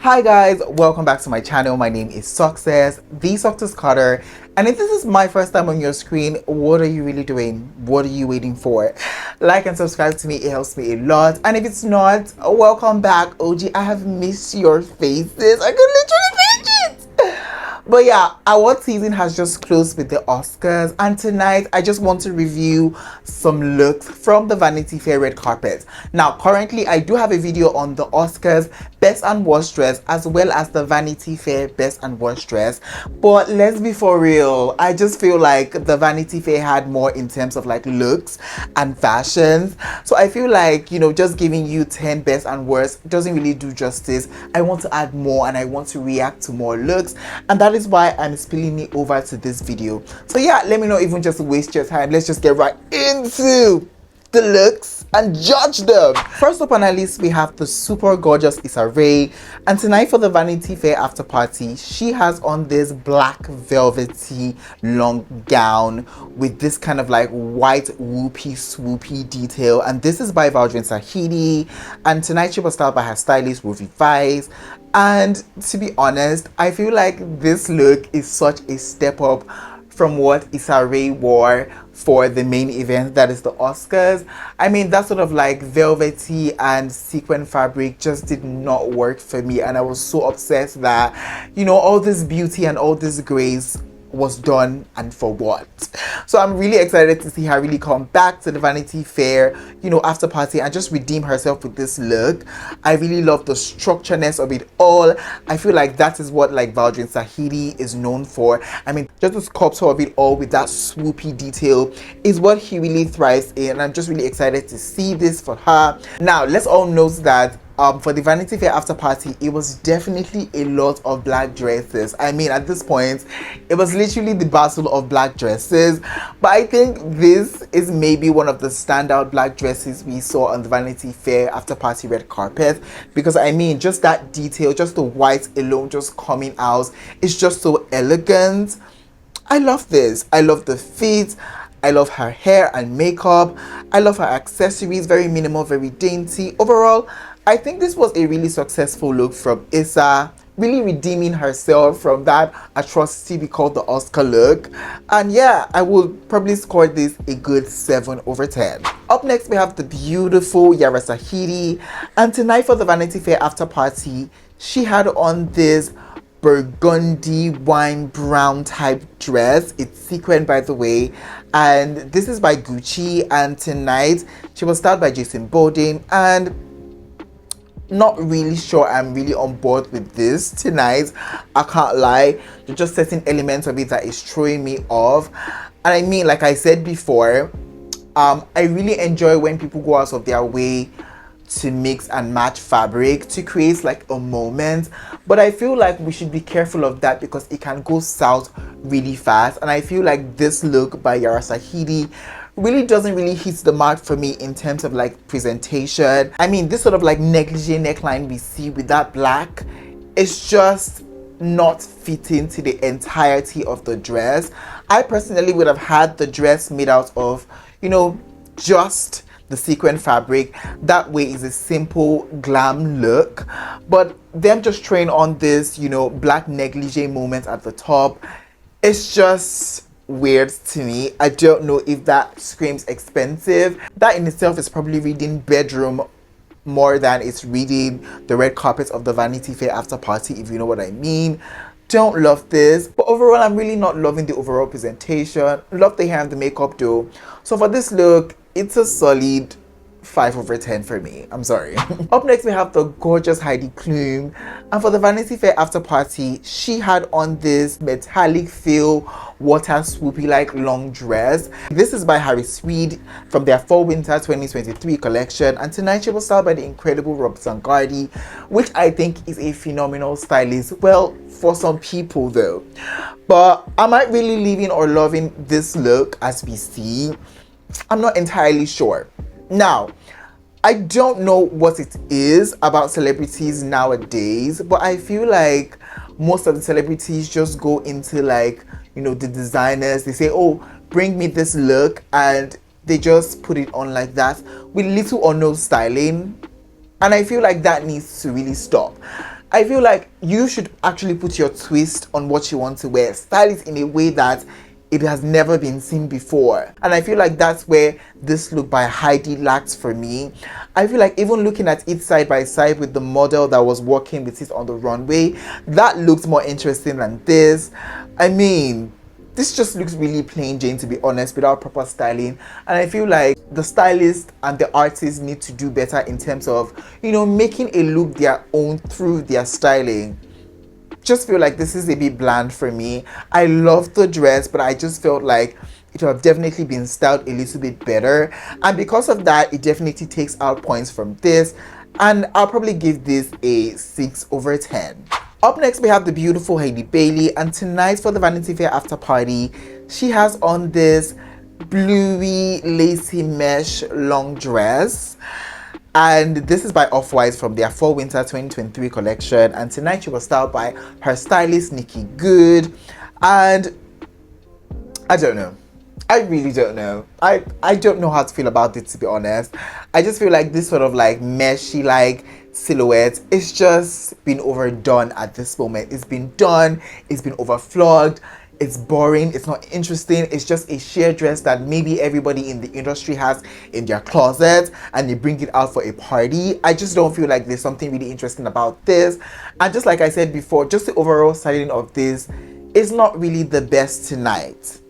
Hi guys, welcome back to my channel. My name is Success, the Success Cutter, and if this is my first time on your screen, what are you really doing? What are you waiting for? Like and subscribe to me, it helps me a lot. And if it's not, welcome back, OG. I have missed your faces. I could literally pinch it. But yeah, award season has just closed with the Oscars, and tonight I just want to review some looks from the Vanity Fair red carpet. Now, currently I do have a video on the Oscars Best and Worst Dress as well as the Vanity Fair Best and Worst Dress. But let's be for real, I just feel like the Vanity Fair had more in terms of like looks and fashions. So I feel like, you know, just giving you 10 best and worst doesn't really do justice. I want to add more and I want to react to more looks, and that is why I'm spilling it over to this video. So yeah, let me not even just waste your time. Let's just get right into the looks and judge them. First up on our list, we have the super gorgeous Issa, and tonight for the Vanity Fair after party, she has on this black velvety long gown with this kind of like white whoopie swoopy detail, and this is by Shahidi, and tonight she was styled by her stylist Ruby Vice. And to be honest, I feel like this look is such a step up from what Issa wore for the main event, that is the Oscars. I mean, that sort of like velvety and sequin fabric just did not work for me, and I was so upset that, you know, all this beauty and all this grace was done, and for what? So I'm really excited to see her really come back to the Vanity Fair, you know, after party and just redeem herself with this look. I really love the structureness of it all. I feel like that is what like Shahidi is known for. I mean, just the sculpture of it all with that swoopy detail is what he really thrives in, and I'm just really excited to see this for her. Now, let's all note that for the Vanity Fair after party, it was definitely a lot of black dresses. I mean, at this point, it was literally the battle of black dresses. But I think this is maybe one of the standout black dresses we saw on the Vanity Fair after party red carpet. Because I mean, just that detail, just the white alone just coming out, it's just so elegant. I love this. I love the fit. I love her hair and makeup. I love her accessories, very minimal, very dainty. Overall, I think this was a really successful look from Issa, really redeeming herself from that atrocity we call the Oscar look. And yeah, I would probably score this a good 7 over 10. Up next, we have the beautiful Yara Shahidi, and tonight for the Vanity Fair after party, she had on this burgundy wine brown type dress. It's sequined, by the way, and this is by Gucci, and tonight she was styled by Jason Bowden, and not really sure I'm really on board with this tonight. I can't lie, there's just certain elements of it that is throwing me off. And I mean, like I said before, I really enjoy when people go out of their way to mix and match fabric to create like a moment, but I feel like we should be careful of that because it can go south really fast. And I feel like this look by Yara Shahidi really doesn't really hit the mark for me in terms of like presentation. I mean, this sort of like negligee neckline we see with that black, it's just not fitting to the entirety of the dress. I personally would have had the dress made out of, you know, just the sequin fabric. That way is a simple glam look, but them just throwing on this, you know, black negligee moment at the top, it's just weird to me. I don't know if that screams expensive. That in itself is probably reading bedroom more than it's reading the red carpet of the Vanity Fair after party, if you know what I mean. Don't love this, but overall I'm really not loving the overall presentation. Love the hair and the makeup though. So for this look, it's a solid 5 over 10 for me. I'm sorry. Up next, we have the gorgeous Heidi Klum, and for the Vanity Fair after party, she had on this metallic feel water swoopy like long dress. This is by Harry Sweet from their fall winter 2023 collection, and tonight she was styled by the incredible Rob Zangardi, which I think is a phenomenal stylist. Well, for some people though. But am I really leaving or loving this look as we see? I'm not entirely sure. Now, I don't know what it is about celebrities nowadays, but I feel like most of the celebrities just go into like, you know, the designers. They say, oh, bring me this look, and they just put it on like that with little or no styling. And I feel like that needs to really stop. I feel like you should actually put your twist on what you want to wear. Style it in a way that it has never been seen before. And I feel like that's where this look by Heidi lacked for me. I feel like even looking at it side by side with the model that was walking with it on the runway, that looked more interesting than this. I mean, this just looks really plain Jane, to be honest, without proper styling. And I feel like the stylist and the artist need to do better in terms of, you know, making a look their own through their styling. Just feel like this is a bit bland for me. I love the dress, but I just felt like it would have definitely been styled a little bit better. And because of that, it definitely takes out points from this. And I'll probably give this a 6/10. Up next, we have the beautiful Hailey Bailey. And tonight for the Vanity Fair after party, she has on this bluey, lacy mesh long dress. And this is by Off-White from their Fall Winter 2023 collection. And tonight she was styled by her stylist, Nikki Good. And I don't know. I really don't know. I don't know how to feel about it, to be honest. I just feel like this sort of like meshy like silhouette, it's just been overdone at this moment. It's been done. It's been overflogged. It's boring, it's not interesting, it's just a sheer dress that maybe everybody in the industry has in their closet and they bring it out for a party. I just don't feel like there's something really interesting about this. And just like I said before, just the overall styling of this is not really the best tonight.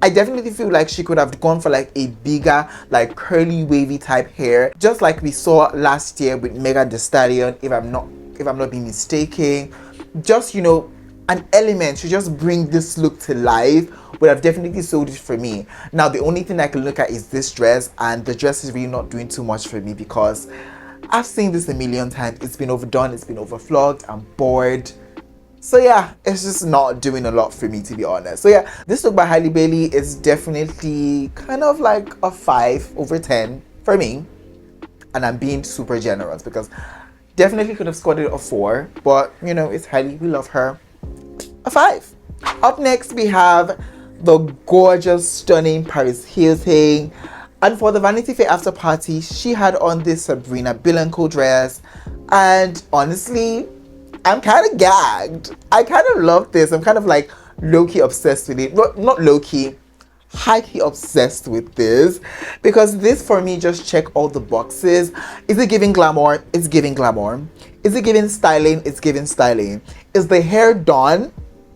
I definitely feel like she could have gone for like a bigger, like curly, wavy type hair, just like we saw last year with Megan Thee Stallion, if I'm not being mistaken. Just, you know, an element to just bring this look to life would have definitely sold it for me. Now, the only thing I can look at is this dress, and the dress is really not doing too much for me because I've seen this a million times. It's been overdone, it's been overflogged, I'm bored. So yeah, it's just not doing a lot for me, to be honest. So yeah, this look by Hailey Bailey is definitely kind of like a 5/10 for me. And I'm being super generous because definitely could have scored it a 4, but you know, it's Hailey, we love her. A 5. Up next, we have the gorgeous, stunning Paris Hilton. And for the Vanity Fair after party, she had on this Sabrina Bianco dress. And honestly, I'm kind of gagged. I kind of love this. I'm kind of like low-key obsessed with it. Not low-key, high-key obsessed with this. Because this, for me, just check all the boxes. Is it giving glamour? It's giving glamour. Is it giving styling? It's giving styling. Is the hair done?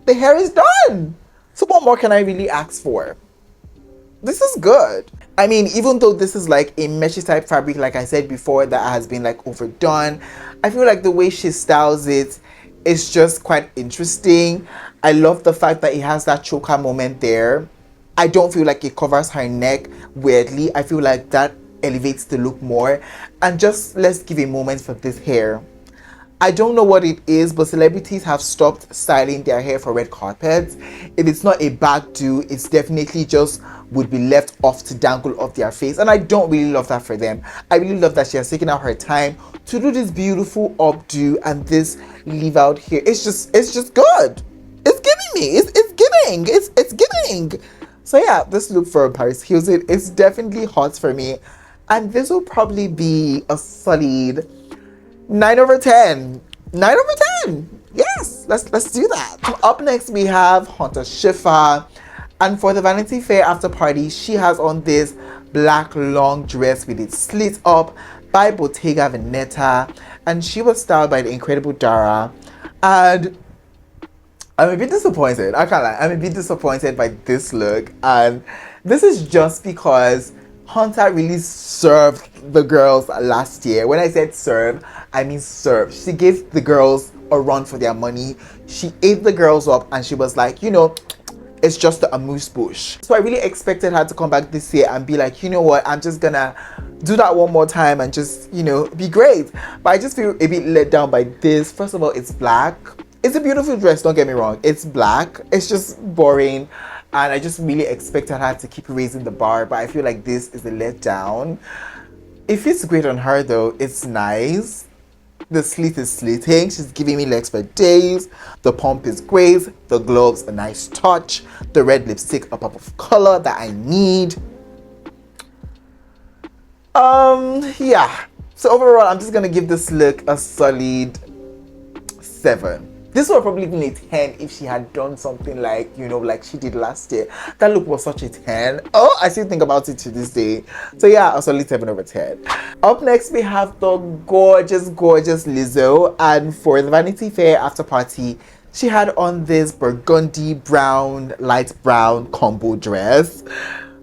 The hair is done. So what more can I really ask for? This is good. I mean, even though this is like a meshy type fabric, like I said before, that has been like overdone, I feel like the way she styles it is just quite interesting. I love the fact that it has that choker moment there. I don't feel like it covers her neck weirdly. I feel like that elevates the look more. And just let's give a moment for this hair. I don't know what it is, but celebrities have stopped styling their hair for red carpets. If it's not a bad do, it's definitely just would be left off to dangle off their face. And I don't really love that for them. I really love that she has taken out her time to do this beautiful updo and this leave out here. It's just good. It's giving me. It's giving. So yeah, this look for Paris Hilton is definitely hot for me. And this will probably be a solid 9/10. 9/10. Yes, let's do that. Up next, we have Hunter Schafer. And for the Vanity Fair after party, she has on this black long dress with it slit up by Bottega Veneta. And she was styled by the incredible Yara. And I'm a bit disappointed. I can't lie. I'm a bit disappointed by this look. And this is just because Hunter really served the girls last year. When I said serve, I mean serve. She gave the girls a run for their money. She ate the girls up and she was like, you know, it's just a amuse bouche. So I really expected her to come back this year and be like, you know what, I'm just gonna do that one more time and just, you know, be great. But I just feel a bit let down by this. First of all, it's black. It's a beautiful dress, don't get me wrong. It's black. It's just boring. And I just really expected her to keep raising the bar, but I feel like this is a letdown. It fits great on her though. It's nice. The slit is slitting. She's giving me legs for days. The pump is great. The gloves, a nice touch. The red lipstick, a pop of color that I need. Yeah. So overall, I'm just gonna give this look a solid 7. This would probably been a 10 if she had done something like, you know, like she did last year. That look was such a 10. Oh, I still think about it to this day. So yeah, a solid 7 over 10. Up next, we have the gorgeous, gorgeous Lizzo. And for the Vanity Fair after party, she had on this burgundy brown, light brown combo dress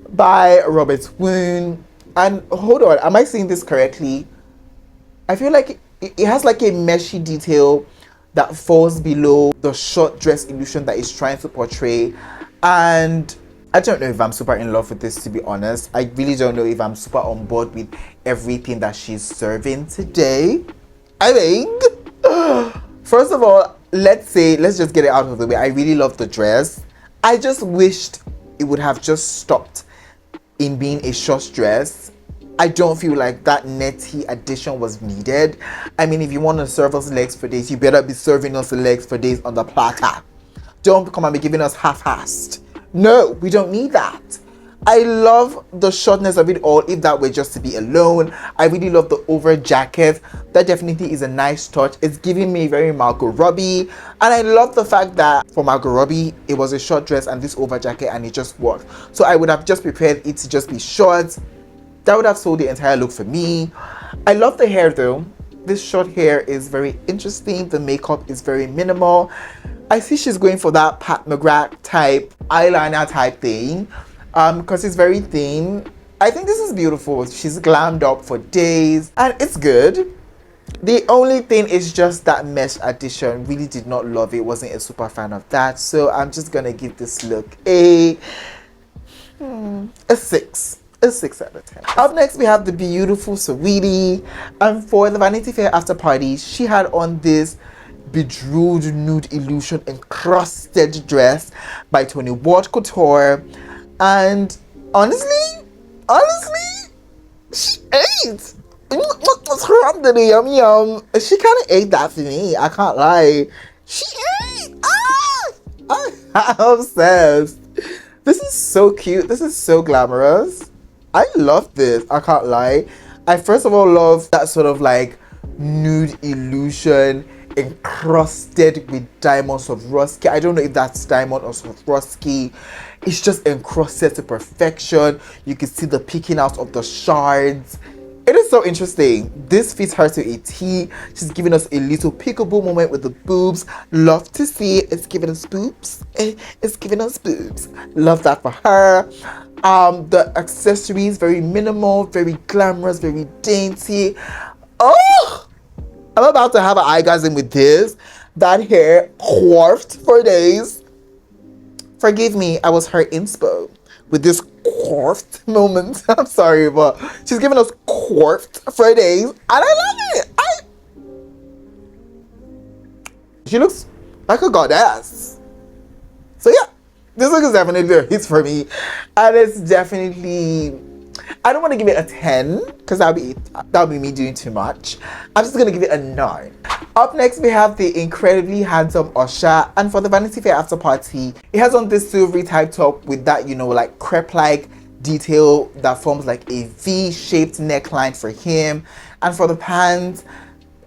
by Robert Woon. And hold on, am I saying this correctly? I feel like it has like a meshy detail that falls below the short dress illusion that it's trying to portray. And I don't know if I'm super in love with this, to be honest. I really don't know if I'm super on board with everything that she's serving today. I think, first of all, let's just get it out of the way. I really love the dress. I just wished it would have just stopped in being a short dress. I don't feel like that netty addition was needed. I mean, if you want to serve us legs for days, you better be serving us legs for days on the platter. Don't come and be giving us half-assed. No, we don't need that. I love the shortness of it all, if that were just to be alone. I really love the over jacket. That definitely is a nice touch. It's giving me very Margot Robbie. And I love the fact that for Margot Robbie, it was a short dress and this over jacket and it just worked. So I would have just prepared it to just be short. That would have sold the entire look for me. I love the hair though. This short hair is very interesting. The makeup is very minimal. I see she's going for that Pat McGrath type eyeliner type thing because it's very thin. I think this is beautiful. She's glammed up for days and it's good. The only thing is just that mesh addition. Really did not love it. Wasn't a super fan of that. So I'm just gonna give this look a 6. A 6 out of 10. Up next, we have the beautiful Shahidi. And for the Vanity Fair after party, she had on this bejeweled nude illusion encrusted dress by Tony Ward Couture. And honestly, she ate. Yum yum. She kind of ate that for me. I can't lie. She ate. I'm obsessed. This is so cute. This is so glamorous. I love this. I can't lie. I first of all love that sort of like nude illusion encrusted with diamonds of Swarovski. I don't know if that's diamond or Swarovski. It's just encrusted to perfection. You can see the peeking out of the shards. It is so interesting. This fits her to a T. She's giving us a little peekaboo moment with the boobs. Love to see it. It's giving us boobs. It's giving us boobs. Love that for her. The accessories, very minimal, very glamorous, very dainty. Oh, I'm about to have an orgasm with this. That hair coiffed for days. Forgive me, I was her inspo with this coiffed moment. I'm sorry, but she's giving us coiffed for days, and I love it. She looks like a goddess. So yeah, this look is definitely a hit for me, and it's definitely. I don't want to give it a 10 because that'll be me doing too much. I'm just gonna give it a 9. Up next, we have the incredibly handsome Usher, and for the Vanity Fair after party, it has on this silvery type top with that, you know, like crepe-like detail that forms like a V-shaped neckline for him, and for the pants,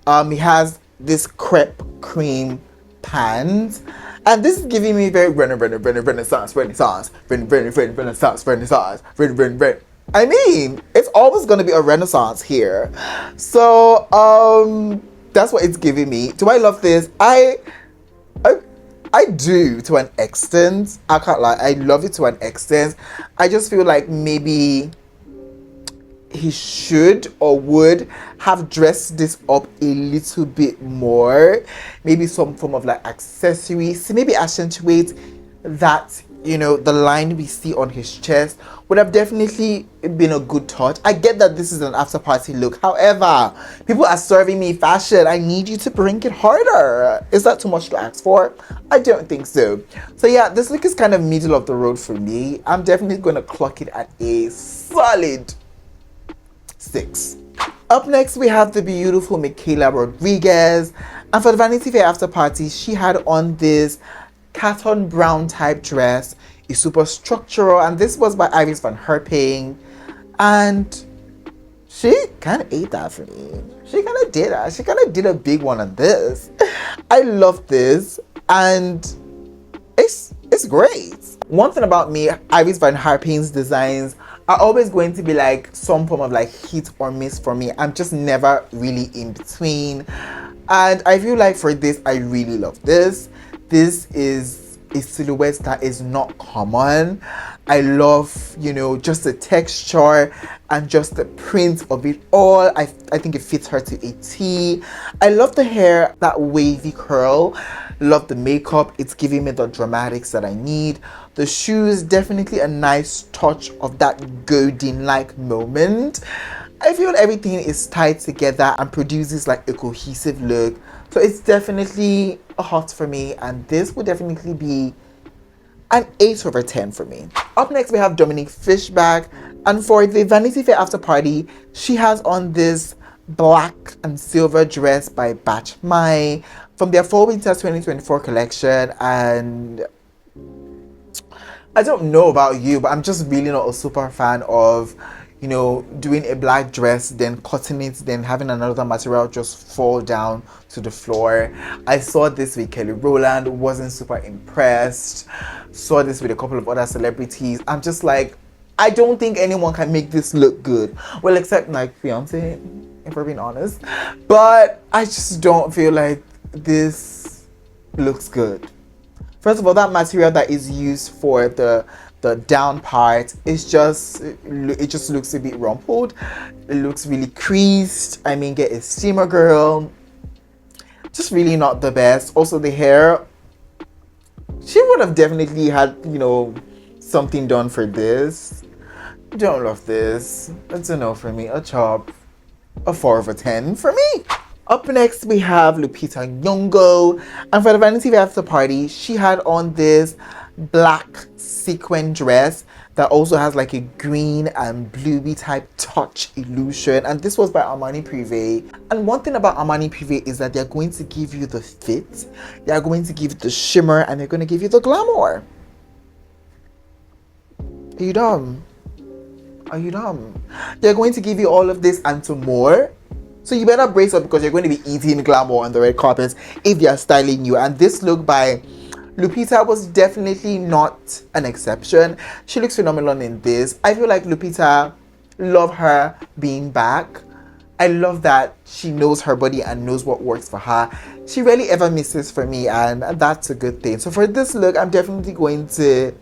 he has this crepe cream pants. And this is giving me very Renaissance. I mean, it's always going to be a Renaissance here. So, that's what it's giving me. Do I love this? I do, to an extent. I can't lie. I love it to an extent. I just feel like maybe he should or would have dressed this up a little bit more. Maybe some form of like accessories to maybe accentuate that, you know, the line we see on his chest would have definitely been a good touch. I get that this is an after party look. However, people are serving me fashion. I need you to bring it harder. Is that too much to ask for? I don't think so. So yeah, this look is kind of middle of the road for me. I'm definitely going to clock it at a solid 6. Up next, we have the beautiful Michaela Rodriguez. And for the Vanity Fair after party, she had on this cotton brown type dress. It's super structural, and this was by Iris Van Herping, and she kind of ate that for me. she kind of did it. She kind of did a big one on this. I love this, and it's great. One thing about me, Iris Van Harpen's designs are always going to be like some form of like hit or miss for me. I'm just never really in between. And I feel like for this, I really love this. This is a silhouette that is not common. I love, you know, just the texture and just the print of it all. I think it fits her to a T. I love the hair, that wavy curl. Love the makeup. It's giving me the dramatics that I need. The shoes, definitely a nice touch of that golden-like moment. I feel everything is tied together and produces like a cohesive look. So it's definitely a hot for me, and this would definitely be an 8/10 for me. Up next, we have Dominique Fishback, and for the Vanity Fair after party, she has on this black and silver dress by Batch Mai from their Fall Winter 2024 collection. And I don't know about you, but I'm just really not a super fan of, you know, doing a black dress, then cutting it, then having another material just fall down to the floor. I saw this with Kelly Rowland, wasn't super impressed. Saw this with a couple of other celebrities. I'm just like, I don't think anyone can make this look good. Well, except like Beyonce, if we're being honest. But I just don't feel like this looks good. First of all, that material that is used for the down part is just, it just looks a bit rumpled. It looks really creased. I mean, get a steamer, girl. Just really not the best. Also, the hair, she would have definitely had, you know, something done for this. Don't love this. It's a no for me. A chop. A 4/10 for me. Up next, we have Lupita Nyong'o, and for the Vanity Fair after party, she had on this black sequin dress that also has like a green and bluey type touch illusion, and this was by Armani Privé. And one thing about Armani Privé is that they're going to give you the fit, they're going to give you the shimmer, and they're going to give you the glamour. Are you dumb? Are you dumb? They're going to give you all of this and some more. So you better brace up, because you're going to be eating glamour on the red carpets if they're styling you. And this look by Lupita was definitely not an exception. She looks phenomenal in this. I feel like Lupita, love her being back. I love that she knows her body and knows what works for her. She rarely ever misses for me, and that's a good thing. So for this look, I'm definitely going to...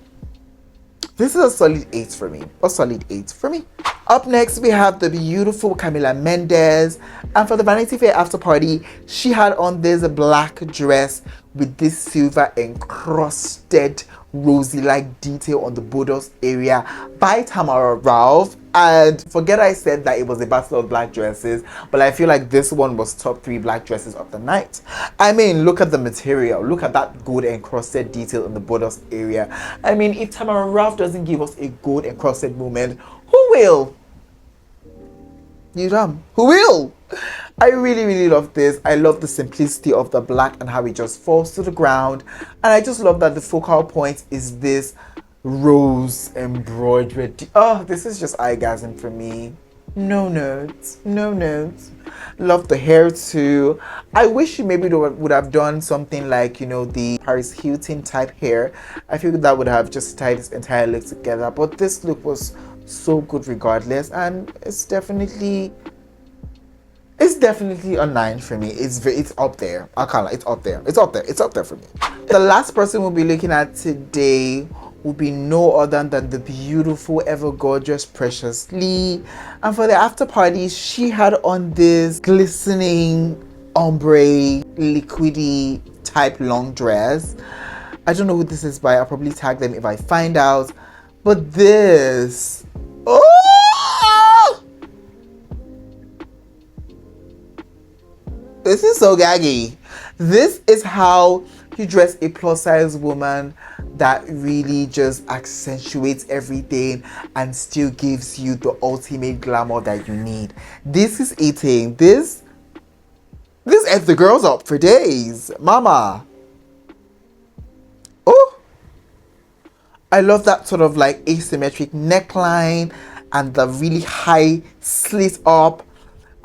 This is a solid 8 for me. A solid 8 for me. Up next, we have the beautiful Camila Mendes. And for the Vanity Fair after party, she had on this black dress with this silver encrusted rosy-like detail on the bodice area by Tamara Ralph. And forget I said that it was a battle of black dresses, but I feel like this one was top 3 black dresses of the night. I mean, look at the material. Look at that gold encrusted detail in the bodice area. I mean, if Tamara Ralph doesn't give us a gold encrusted moment, who will? You dumb. Who will? I really love this. I love the simplicity of the black and how it just falls to the ground. And I just love that the focal point is this rose embroidered. Oh, this is just eye-gasm for me. No notes. No notes. Love the hair too. I wish she maybe would have done something like, you know, the Paris Hilton type hair. I feel that would have just tied this entire look together. But this look was so good regardless, and it's definitely a 9 for me. It's up there. I can't lie, it's up there. It's up there for me. The last person we'll be looking at today will be no other than the beautiful, ever gorgeous Precious Lee. And for the after party, she had on this glistening ombre liquidy type long dress. I don't know who this is by. I'll probably tag them if I find out. But this, oh, this is so gaggy. This is how you dress a plus size woman that really just accentuates everything and still gives you the ultimate glamour that you need. This is eating. This ate the girls up for days, mama. Oh, I love that sort of like asymmetric neckline and the really high slit up.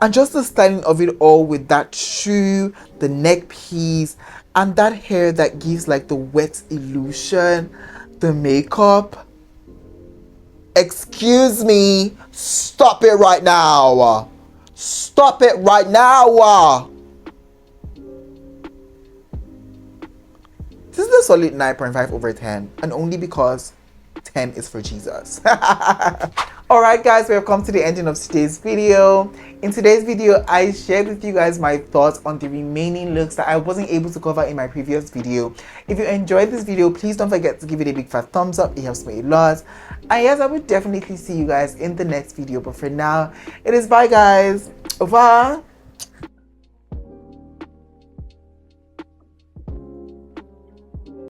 And just the styling of it all with that shoe, the neck piece, and that hair that gives like the wet illusion, the makeup. Excuse me, stop it right now. Stop it right now. This is a solid 9.5 over 10, and only because 10 is for Jesus. Alright guys, we have come to the ending of today's video. In today's video, I shared with you guys my thoughts on the remaining looks that I wasn't able to cover in my previous video. If you enjoyed this video, please don't forget to give it a big fat thumbs up. It helps me a lot. And yes, I will definitely see you guys in the next video. But for now, it is bye guys. Over.